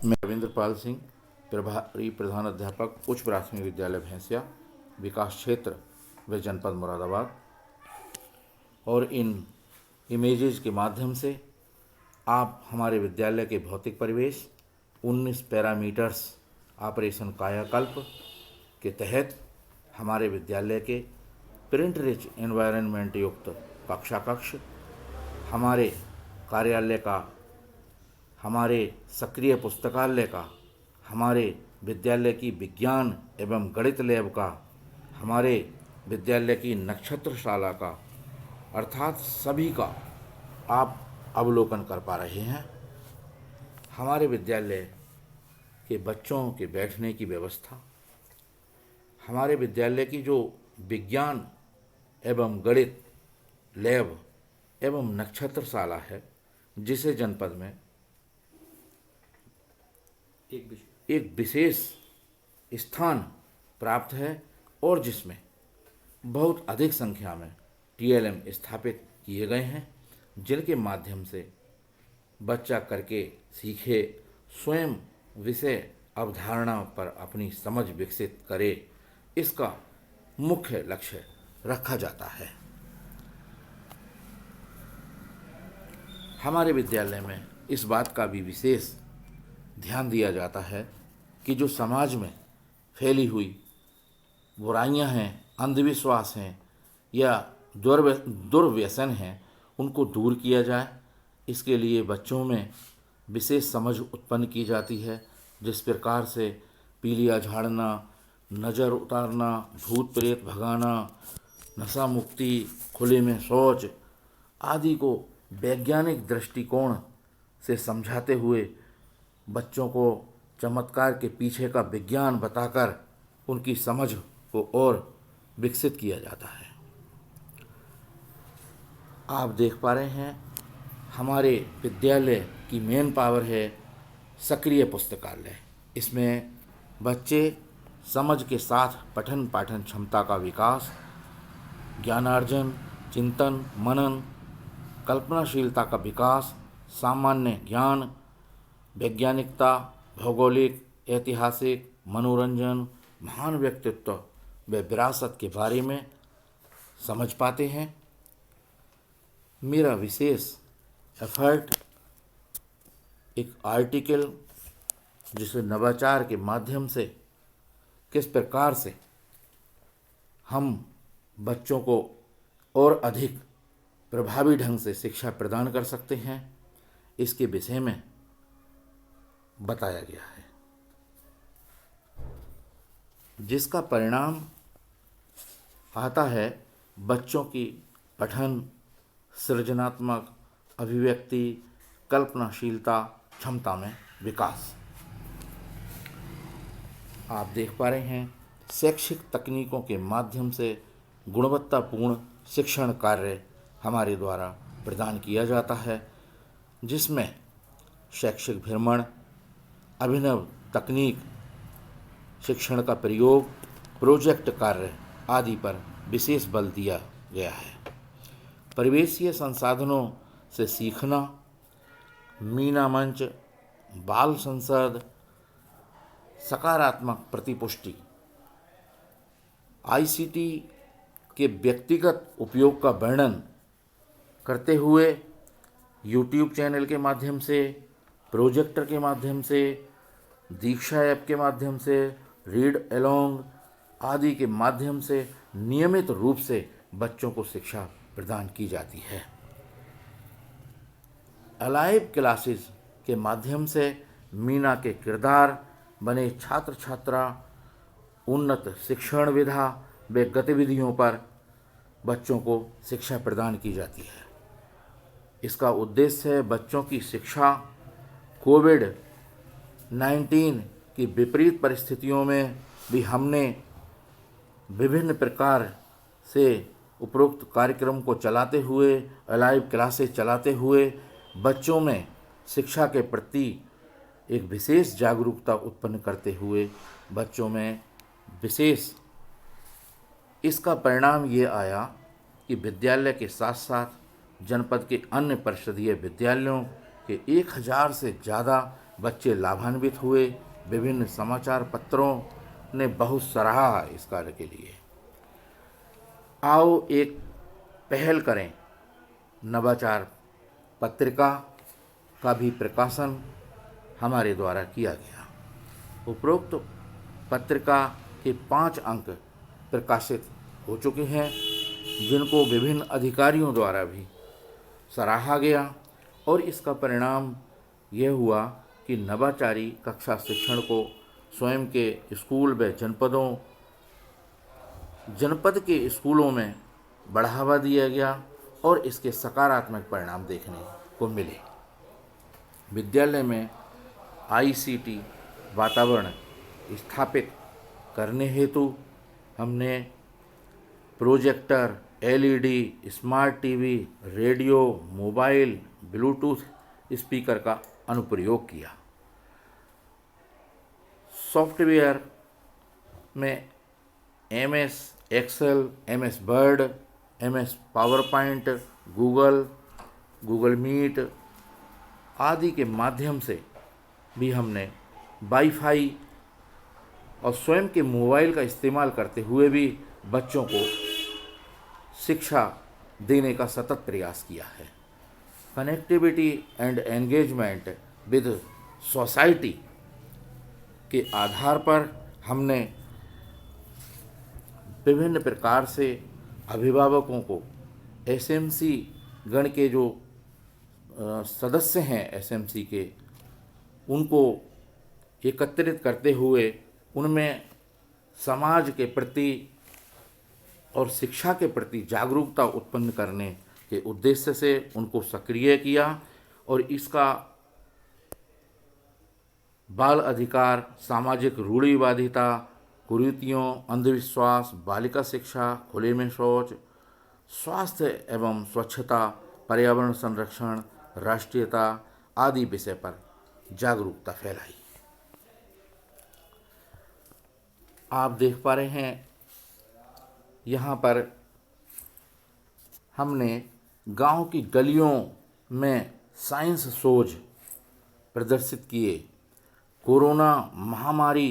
मैं रविंद्र पाल सिंह, प्रभारी प्रधान अध्यापक उच्च प्राथमिक विद्यालय भैंसिया, विकास क्षेत्र व जनपद मुरादाबाद। और इन इमेजेस के माध्यम से आप हमारे विद्यालय के भौतिक परिवेश 19 पैरामीटर्स ऑपरेशन कायाकल्प के तहत हमारे विद्यालय के प्रिंट रिच एनवायरनमेंट युक्त कक्षा कक्ष, हमारे कार्यालय का, हमारे सक्रिय पुस्तकालय का, हमारे विद्यालय की विज्ञान एवं गणित लैब का, हमारे विद्यालय की नक्षत्रशाला का, अर्थात सभी का आप अवलोकन कर पा रहे हैं। हमारे विद्यालय के बच्चों के बैठने की व्यवस्था, हमारे विद्यालय की जो विज्ञान एवं गणित लैब एवं नक्षत्रशाला है, जिसे जनपद में एक विशेष स्थान प्राप्त है और जिसमें बहुत अधिक संख्या में टीएलएम स्थापित किए गए हैं, जिनके माध्यम से बच्चा करके सीखे, स्वयं विषय अवधारणा पर अपनी समझ विकसित करे, इसका मुख्य लक्ष्य रखा जाता है। हमारे विद्यालय में इस बात का भी विशेष ध्यान दिया जाता है कि जो समाज में फैली हुई बुराइयां हैं, अंधविश्वास हैं या दुर्व्यसन हैं, उनको दूर किया जाए। इसके लिए बच्चों में विशेष समझ उत्पन्न की जाती है, जिस प्रकार से पीलिया झाड़ना, नज़र उतारना, भूत प्रेत भगाना, नशा मुक्ति, खुले में शौच आदि को वैज्ञानिक दृष्टिकोण से समझाते हुए बच्चों को चमत्कार के पीछे का विज्ञान बताकर उनकी समझ को और विकसित किया जाता है। आप देख पा रहे हैं हमारे विद्यालय की मेन पावर है सक्रिय पुस्तकालय। इसमें बच्चे समझ के साथ पठन पाठन क्षमता का विकास, ज्ञानार्जन, चिंतन, मनन, कल्पनाशीलता का विकास, सामान्य ज्ञान, वैज्ञानिकता, भौगोलिक, ऐतिहासिक, मनोरंजन, महान व्यक्तित्व व विरासत के बारे में समझ पाते हैं। मेरा विशेष एफर्ट एक आर्टिकल जिसे नवाचार के माध्यम से किस प्रकार से हम बच्चों को और अधिक प्रभावी ढंग से शिक्षा प्रदान कर सकते हैं, इसके विषय में बताया गया है, जिसका परिणाम आता है बच्चों की पठन, सृजनात्मक अभिव्यक्ति, कल्पनाशीलता क्षमता में विकास। आप देख पा रहे हैं शैक्षिक तकनीकों के माध्यम से गुणवत्तापूर्ण शिक्षण कार्य हमारे द्वारा प्रदान किया जाता है, जिसमें शैक्षिक भ्रमण, अभिनव तकनीक, शिक्षण का प्रयोग, प्रोजेक्ट कार्य आदि पर विशेष बल दिया गया है। परिवेशीय संसाधनों से सीखना, मीना मंच, बाल संसद, सकारात्मक प्रतिपुष्टि, आईसीटी के व्यक्तिगत उपयोग का वर्णन करते हुए यूट्यूब चैनल के माध्यम से, प्रोजेक्टर के माध्यम से, दीक्षा ऐप के माध्यम से, रीड अलोंग आदि के माध्यम से नियमित रूप से बच्चों को शिक्षा प्रदान की जाती है। अलाइव क्लासेस के माध्यम से मीना के किरदार बने छात्र छात्रा उन्नत शिक्षण विधा व गतिविधियों पर बच्चों को शिक्षा प्रदान की जाती है। इसका उद्देश्य है बच्चों की शिक्षा कोविड-19 की विपरीत परिस्थितियों में भी हमने विभिन्न प्रकार से उपरोक्त कार्यक्रम को चलाते हुए, लाइव क्लासेस चलाते हुए बच्चों में शिक्षा के प्रति एक विशेष जागरूकता उत्पन्न करते हुए बच्चों में विशेष, इसका परिणाम ये आया कि विद्यालय के साथ साथ जनपद के अन्य परिषदीय विद्यालयों के 1000 से ज़्यादा बच्चे लाभान्वित हुए। विभिन्न समाचार पत्रों ने बहुत सराहा इस कार्य के लिए। आओ एक पहल करें, नवाचार पत्रिका का भी प्रकाशन हमारे द्वारा किया गया। उपरोक्त पत्रिका के 5 अंक प्रकाशित हो चुके हैं, जिनको विभिन्न अधिकारियों द्वारा भी सराहा गया, और इसका परिणाम यह हुआ कि नवाचारी कक्षा शिक्षण को स्वयं के स्कूल व जनपद के स्कूलों में बढ़ावा दिया गया और इसके सकारात्मक परिणाम देखने को मिले। विद्यालय में आईसीटी वातावरण स्थापित करने हेतु हमने projector, LED, smart TV, radio, mobile, bluetooth speaker का अनुप्रयोग किया। सॉफ्टवेयर में MS Excel, MS Word, MS PowerPoint, Google Meet आदि के माध्यम से भी हमने वाईफाई और स्वयं के मोबाइल का इस्तेमाल करते हुए भी बच्चों को शिक्षा देने का सतत प्रयास किया है। Connectivity and engagement with society के आधार पर हमने विभिन्न प्रकार से अभिभावकों को एसएमसी गण के जो सदस्य हैं एसएमसी के, उनको एकत्रित करते हुए उनमें समाज के प्रति और शिक्षा के प्रति जागरूकता उत्पन्न करने के उद्देश्य से उनको सक्रिय किया, और इसका बाल अधिकार, सामाजिक रूढ़िवादिता, कुरीतियों, अंधविश्वास, बालिका शिक्षा, खुले में शौच, स्वास्थ्य एवं स्वच्छता, पर्यावरण संरक्षण, राष्ट्रीयता आदि विषय पर जागरूकता फैलाई। आप देख पा रहे हैं यहाँ पर हमने गांव की गलियों में साइंस शोज प्रदर्शित किए। कोरोना महामारी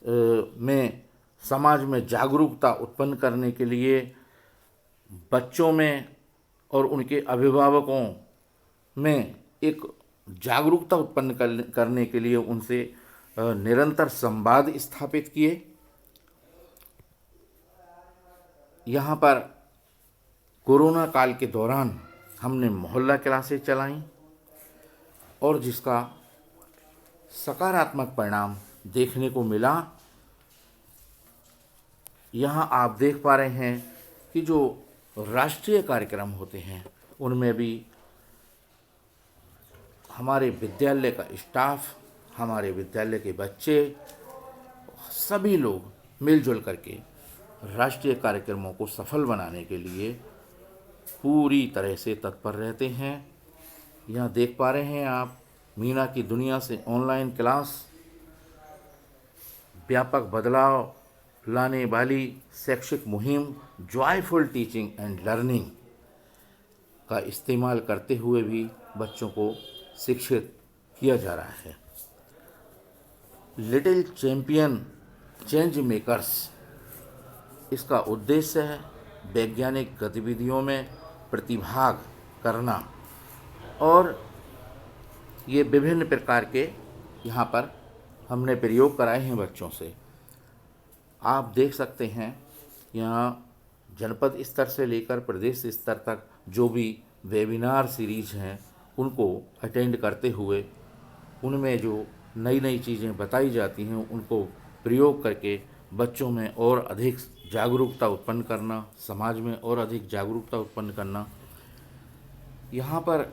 में समाज में जागरूकता उत्पन्न करने के लिए बच्चों में और उनके अभिभावकों में एक जागरूकता उत्पन्न करने के लिए उनसे निरंतर संवाद स्थापित किए। यहाँ पर कोरोना काल के दौरान हमने मोहल्ला क्लासेस चलाईं और जिसका सकारात्मक परिणाम देखने को मिला। यहाँ आप देख पा रहे हैं कि जो राष्ट्रीय कार्यक्रम होते हैं उनमें भी हमारे विद्यालय का स्टाफ, हमारे विद्यालय के बच्चे, सभी लोग मिलजुल करके राष्ट्रीय कार्यक्रमों को सफल बनाने के लिए पूरी तरह से तत्पर रहते हैं। यहाँ देख पा रहे हैं आप मीना की दुनिया से ऑनलाइन क्लास व्यापक बदलाव लाने वाली शैक्षिक मुहिम जॉयफुल टीचिंग एंड लर्निंग का इस्तेमाल करते हुए भी बच्चों को शिक्षित किया जा रहा है। लिटिल चैंपियन चेंज मेकर्स, इसका उद्देश्य है वैज्ञानिक गतिविधियों में प्रतिभाग करना, और ये विभिन्न प्रकार के यहाँ पर हमने प्रयोग कराए हैं बच्चों से। आप देख सकते हैं यहाँ जनपद स्तर से लेकर प्रदेश स्तर तक जो भी वेबिनार सीरीज हैं उनको अटेंड करते हुए उनमें जो नई नई चीज़ें बताई जाती हैं उनको प्रयोग करके बच्चों में और अधिक जागरूकता उत्पन्न करना, समाज में और अधिक जागरूकता उत्पन्न करना। यहाँ पर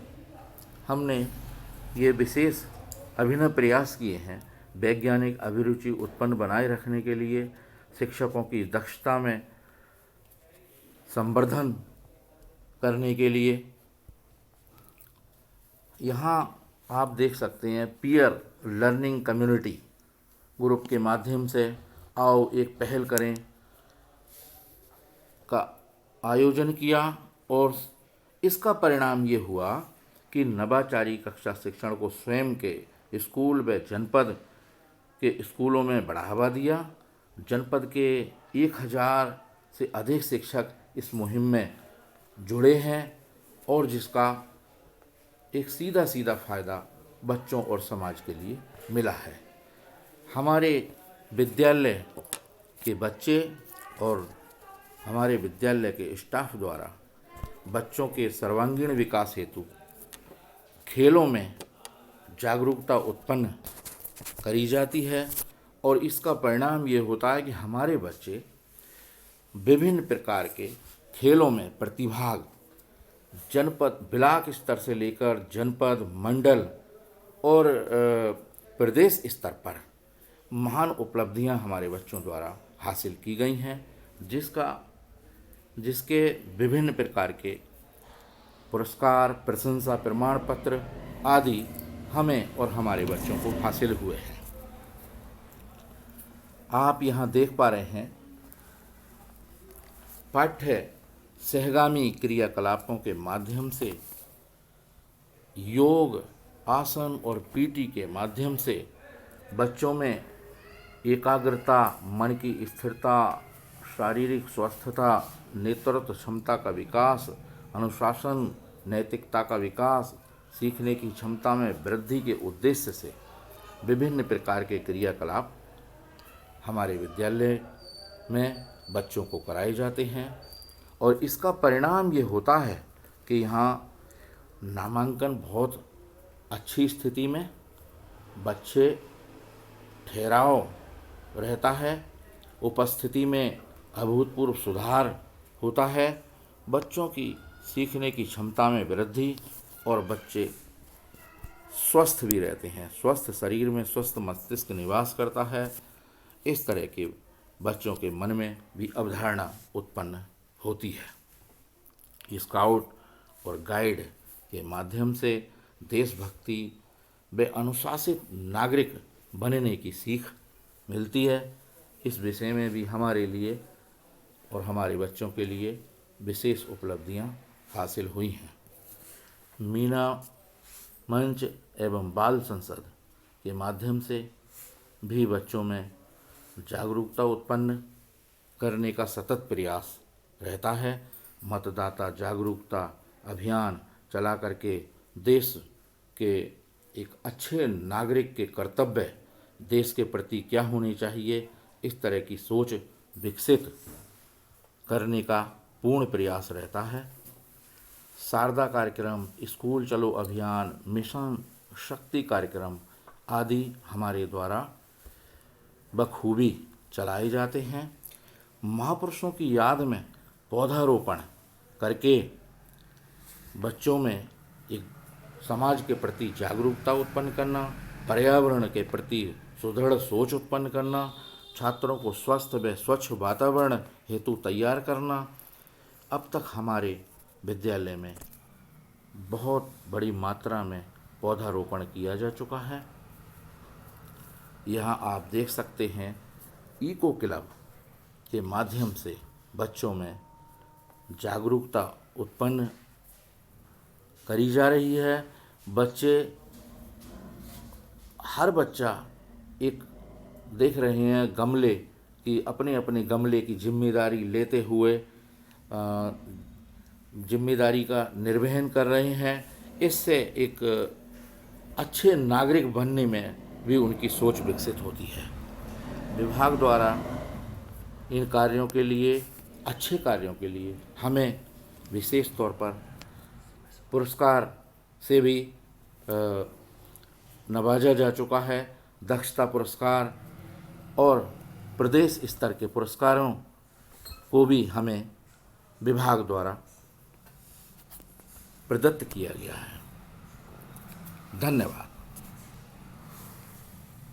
हमने ये विशेष अभिनव प्रयास किए हैं वैज्ञानिक अभिरुचि उत्पन्न बनाए रखने के लिए, शिक्षकों की दक्षता में संवर्धन करने के लिए। यहाँ आप देख सकते हैं पीयर लर्निंग कम्युनिटी ग्रुप के माध्यम से आओ एक पहल करें का आयोजन किया, और इसका परिणाम ये हुआ कि नवाचारी कक्षा शिक्षण को स्वयं के स्कूल व जनपद के स्कूलों में बढ़ावा दिया। जनपद के 1000 से अधिक शिक्षक इस मुहिम में जुड़े हैं और जिसका एक सीधा सीधा फ़ायदा बच्चों और समाज के लिए मिला है। हमारे विद्यालय के बच्चे और हमारे विद्यालय के स्टाफ द्वारा बच्चों के सर्वांगीण विकास हेतु खेलों में जागरूकता उत्पन्न करी जाती है और इसका परिणाम ये होता है कि हमारे बच्चे विभिन्न प्रकार के खेलों में प्रतिभाग जनपद ब्लॉक स्तर से लेकर जनपद मंडल और प्रदेश स्तर पर महान उपलब्धियां हमारे बच्चों द्वारा हासिल की गई हैं, जिसके विभिन्न प्रकार के पुरस्कार, प्रशंसा प्रमाण पत्र आदि हमें और हमारे बच्चों को हासिल हुए हैं। आप यहाँ देख पा रहे हैं पाठ्य सहगामी क्रियाकलापों के माध्यम से योग, आसन और पीटी के माध्यम से बच्चों में एकाग्रता, मन की स्थिरता, शारीरिक स्वस्थता, नेतृत्व क्षमता का विकास, अनुशासन, नैतिकता का विकास, सीखने की क्षमता में वृद्धि के उद्देश्य से विभिन्न प्रकार के क्रियाकलाप हमारे विद्यालय में बच्चों को कराए जाते हैं और इसका परिणाम ये होता है कि यहाँ नामांकन बहुत अच्छी स्थिति में, बच्चे ठहराव रहता है, उपस्थिति में अभूतपूर्व सुधार होता है, बच्चों की सीखने की क्षमता में वृद्धि और बच्चे स्वस्थ भी रहते हैं। स्वस्थ शरीर में स्वस्थ मस्तिष्क निवास करता है। इस तरह के बच्चों के मन में भी अवधारणा उत्पन्न होती है। स्काउट और गाइड के माध्यम से देशभक्ति व अनुशासित नागरिक बनने की सीख मिलती है। इस विषय में भी हमारे लिए और हमारे बच्चों के लिए विशेष उपलब्धियां हासिल हुई हैं। मीना मंच एवं बाल संसद के माध्यम से भी बच्चों में जागरूकता उत्पन्न करने का सतत प्रयास रहता है। मतदाता जागरूकता अभियान चला करके देश के एक अच्छे नागरिक के कर्तव्य, देश के प्रति क्या होनी चाहिए, इस तरह की सोच विकसित करने का पूर्ण प्रयास रहता है। शारदा कार्यक्रम, स्कूल चलो अभियान, मिशन शक्ति कार्यक्रम आदि हमारे द्वारा बखूबी चलाए जाते हैं। महापुरुषों की याद में पौधारोपण करके बच्चों में एक समाज के प्रति जागरूकता उत्पन्न करना, पर्यावरण के प्रति सुदृढ़ सोच उत्पन्न करना, छात्रों को स्वस्थ व स्वच्छ वातावरण हेतु तैयार करना। अब तक हमारे विद्यालय में बहुत बड़ी मात्रा में पौधारोपण किया जा चुका है। यहाँ आप देख सकते हैं इको क्लब के माध्यम से बच्चों में जागरूकता उत्पन्न करी जा रही है। हर बच्चा एक देख रहे हैं गमले की, अपने अपने गमले की जिम्मेदारी लेते हुए जिम्मेदारी का निर्वहन कर रहे हैं। इससे एक अच्छे नागरिक बनने में भी उनकी सोच विकसित होती है। विभाग द्वारा इन कार्यों के लिए, अच्छे कार्यों के लिए हमें विशेष तौर पर पुरस्कार से भी नवाजा जा चुका है। दक्षता पुरस्कार और प्रदेश स्तर के पुरस्कारों को भी हमें विभाग द्वारा प्रदत्त किया गया है। धन्यवाद।